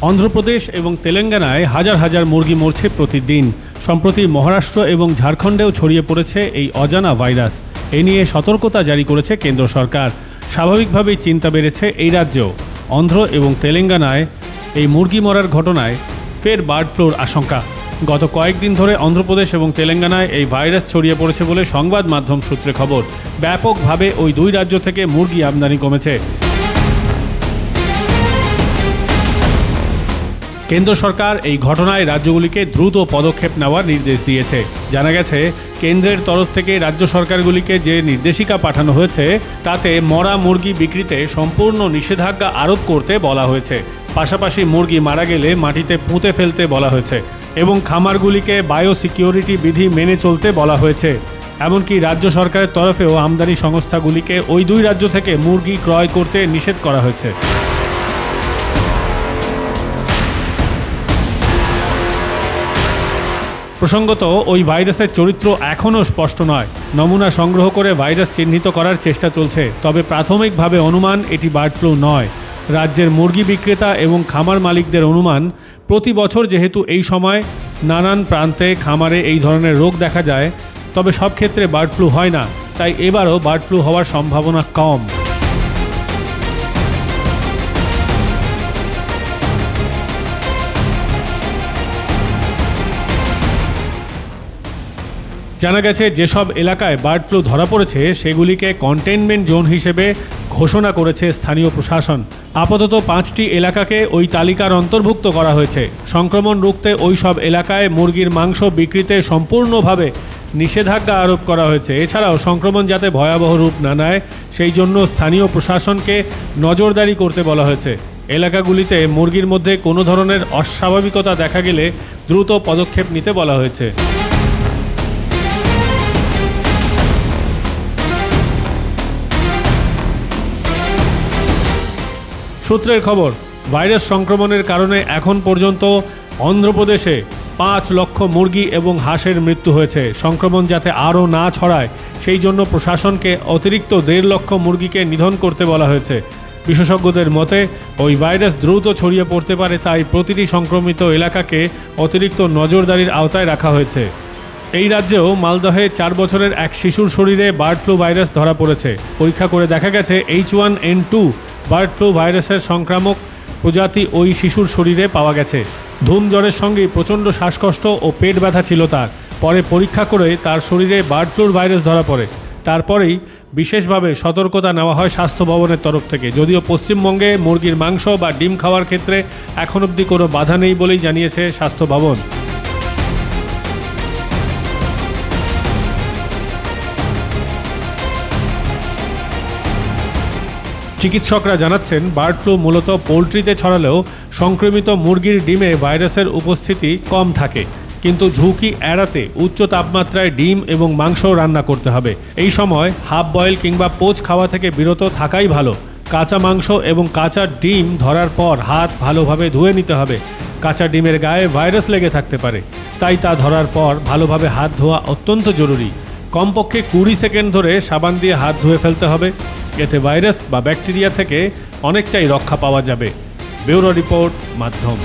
অন্ধ্রপ্রদেশ এবং তেলেঙ্গানায় হাজার হাজার মুরগি মরছে প্রতিদিন। সম্প্রতি মহারাষ্ট্র এবং ঝাড়খণ্ডেও ছড়িয়ে পড়েছে এই অজানা ভাইরাস। এ নিয়ে সতর্কতা জারি করেছে কেন্দ্র সরকার। স্বাভাবিকভাবেই চিন্তা বেড়েছে এই রাজ্যেও। অন্ধ্র এবং তেলেঙ্গানায় এই মুরগি মরার ঘটনায় ফের বার্ড ফ্লুর আশঙ্কা। গত কয়েকদিন ধরে অন্ধ্রপ্রদেশ এবং তেলেঙ্গানায় এই ভাইরাস ছড়িয়ে পড়েছে বলে সংবাদ মাধ্যম সূত্রে খবর। ব্যাপকভাবে ওই দুই রাজ্য থেকে মুরগি আমদানি কমেছে। কেন্দ্র সরকার এই ঘটনায় রাজ্যগুলিকে দ্রুত পদক্ষেপ নেওয়ার নির্দেশ দিয়েছে। জানা গেছে, কেন্দ্রের তরফ থেকে রাজ্য সরকারগুলিকে যে নির্দেশিকা পাঠানো হয়েছে তাতে মরা মুরগি বিক্রিতে সম্পূর্ণ নিষেধাজ্ঞা আরোপ করতে বলা হয়েছে। পাশাপাশি মুরগি মারা গেলে মাটিতে পুঁতে ফেলতে বলা হয়েছে এবং খামারগুলিকে বায়োসিকিউরিটি বিধি মেনে চলতে বলা হয়েছে। এমনকি রাজ্য সরকারের তরফেও আমদানি সংস্থাগুলিকে ওই দুই রাজ্য থেকে মুরগি ক্রয় করতে নিষেধ করা হয়েছে। প্রসঙ্গত, ওই ভাইরাসের চরিত্র এখনও স্পষ্ট নয়। নমুনা সংগ্রহ করে ভাইরাস চিহ্নিত করার চেষ্টা চলছে, তবে প্রাথমিকভাবে অনুমান এটি বার্ড ফ্লু নয়। রাজ্যের মুরগি বিক্রেতা এবং খামার মালিকদের অনুমান, প্রতি বছর যেহেতু এই সময় নানান প্রান্তে খামারে এই ধরনের রোগ দেখা যায়, তবে সব ক্ষেত্রে বার্ড ফ্লু হয় না, তাই এবারও বার্ড ফ্লু হওয়ার সম্ভাবনা কম। জানা গেছে, যেসব এলাকায় বার্ড ফ্লু ধরা পড়েছে সেগুলিকে কন্টেইনমেন্ট জোন হিসেবে ঘোষণা করেছে স্থানীয় প্রশাসন। আপাতত 5টি এলাকাকে ওই তালিকার অন্তর্ভুক্ত করা হয়েছে। সংক্রমণ রুখতে ওই সব এলাকায় মুরগির মাংস বিক্রিতে সম্পূর্ণভাবে নিষেধাজ্ঞা আরোপ করা হয়েছে। এছাড়াও সংক্রমণ যাতে ভয়াবহ রূপ না নেয় সেই জন্য স্থানীয় প্রশাসনকে নজরদারি করতে বলা হয়েছে। এলাকাগুলিতে মুরগির মধ্যে কোনো ধরনের অস্বাভাবিকতা দেখা গেলে দ্রুত পদক্ষেপ নিতে বলা হয়েছে। সূত্রের খবর, ভাইরাস সংক্রমণের কারণে এখন পর্যন্ত অন্ধ্রপ্রদেশে 5 লক্ষ মুরগি এবং হাঁসের মৃত্যু হয়েছে। সংক্রমণ যাতে আরও না ছড়ায় সেই জন্য প্রশাসনকে অতিরিক্ত 1.5 লক্ষ মুরগিকে নিধন করতে বলা হয়েছে। বিশেষজ্ঞদের মতে, ওই ভাইরাস দ্রুত ছড়িয়ে পড়তে পারে, তাই প্রতিটি সংক্রমিত এলাকাকে অতিরিক্ত নজরদারির আওতায় রাখা হয়েছে। এই রাজ্যেও মালদহে 4 বছরের এক শিশুর শরীরে বার্ড ফ্লু ভাইরাস ধরা পড়েছে। পরীক্ষা করে দেখা গেছে H1N2 বার্ড ফ্লু ভাইরাসের সংক্রামক প্রজাতি ওই শিশুর শরীরে পাওয়া গেছে। ধুম জ্বরের সঙ্গে প্রচণ্ড শ্বাসকষ্ট ও পেট ব্যথা ছিল তার। পরে পরীক্ষা করে তার শরীরে বার্ড ফ্লুর ভাইরাস ধরা পড়ে। তারপরেই বিশেষভাবে সতর্কতা নেওয়া হয় স্বাস্থ্য ভবনের তরফ থেকে। যদিও পশ্চিমবঙ্গে মুরগির মাংস বা ডিম খাওয়ার ক্ষেত্রে এখন অবধি কোনো বাধা নেই বলেই জানিয়েছে স্বাস্থ্য ভবন। চিকিৎসকরা জানাচ্ছেন, বার্ড ফ্লু মূলত পোলট্রিতে ছড়ালেও সংক্রমিত মুরগির ডিমে ভাইরাসের উপস্থিতি কম থাকে, কিন্তু ঝুঁকি এড়াতে উচ্চ তাপমাত্রায় ডিম এবং মাংসও রান্না করতে হবে। এই সময় হাফ বয়েল কিংবা পোচ খাওয়া থেকে বিরত থাকাই ভালো। কাঁচা মাংস এবং কাঁচা ডিম ধরার পর হাত ভালোভাবে ধুয়ে নিতে হবে। কাঁচা ডিমের গায়ে ভাইরাস লেগে থাকতে পারে, তাই তা ধরার পর ভালোভাবে হাত ধোয়া অত্যন্ত জরুরি। কমপক্ষে 20 সেকেন্ড ধরে সাবান দিয়ে হাত ধুয়ে ফেলতে হবে। এতে ভাইরাস বা ব্যাকটেরিয়া থেকে অনেকটাই রক্ষা পাওয়া যাবে। ব্যুরো রিপোর্ট, মাধ্যম।